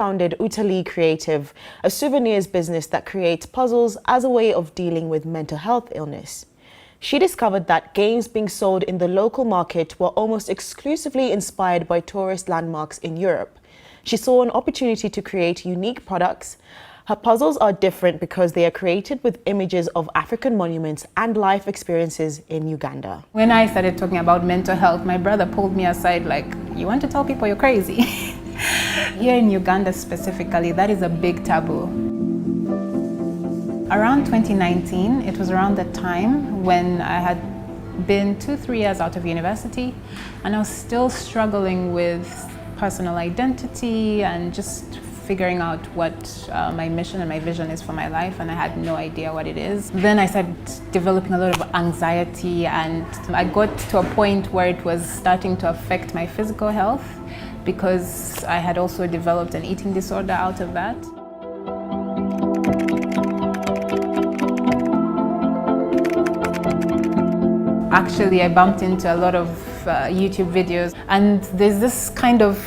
founded Utalii Creative, a souvenirs business that creates puzzles as a way of dealing with mental health illness. She discovered that games being sold in the local market were almost exclusively inspired by tourist landmarks in Europe. She saw an opportunity to create unique products. Her puzzles are different because they are created with images of African monuments and life experiences in Uganda. When I started talking about mental health, my brother pulled me aside like, you want to tell people you're crazy? Here in Uganda specifically, that is a big taboo. Around 2019, it was around the time when I had been 2-3 years out of university and I was still struggling with personal identity and just figuring out what my mission and my vision is for my life, and I had no idea what it is. Then I started developing a lot of anxiety, and I got to a point where it was starting to affect my physical health because I had also developed an eating disorder out of that. Actually, I bumped into a lot of YouTube videos, and there's this kind of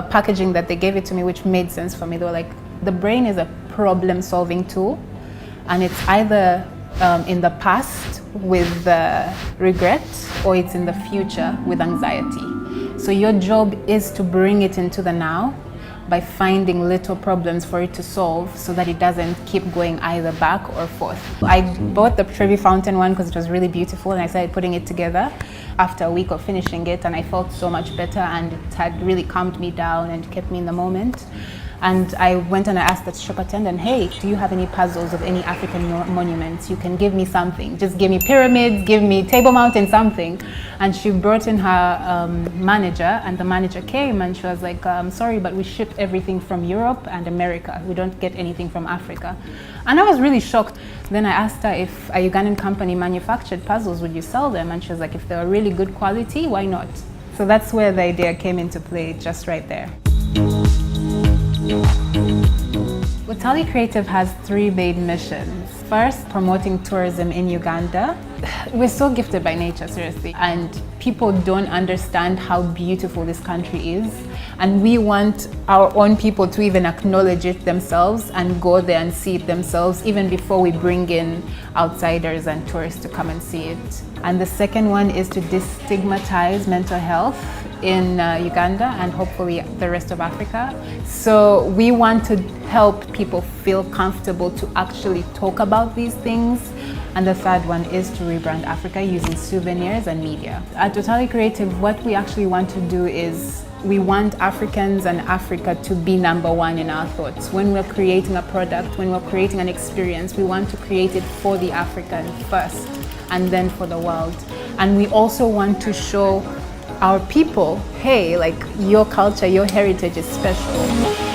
packaging that they gave it to me which made sense for me. They were like, the brain is a problem-solving tool, and it's either in the past with regret or it's in the future with anxiety. So your job is to bring it into the now by finding little problems for it to solve so that it doesn't keep going either back or forth. I bought the Trevi Fountain one because it was really beautiful, and I started putting it together after a week of finishing it, and I felt so much better, and it had really calmed me down and kept me in the moment. And I went and I asked the shop attendant, hey, do you have any puzzles of any African monuments? You can give me something. Just give me pyramids, give me Table Mountain, something. And she brought in her manager, and the manager came and she was like, sorry, but we ship everything from Europe and America. We don't get anything from Africa. And I was really shocked. Then I asked her if a Ugandan company manufactured puzzles, would you sell them? And she was like, if they were really good quality, why not? So that's where the idea came into play, just right there. Utalii Creative has 3 main missions. First, promoting tourism in Uganda. We're so gifted by nature, seriously, and people don't understand how beautiful this country is, and we want our own people to even acknowledge it themselves and go there and see it themselves even before we bring in outsiders and tourists to come and see it. And the second one is to destigmatize mental health in Uganda and hopefully the rest of Africa. So we want to help people feel comfortable to actually talk about these things. And the third one is to rebrand Africa using souvenirs and media. At Utalii Creative, what we actually want to do is we want Africans and Africa to be #1 in our thoughts. When we're creating a product, when we're creating an experience, we want to create it for the African first and then for the world. And we also want to show our people, hey, like your culture, your heritage is special.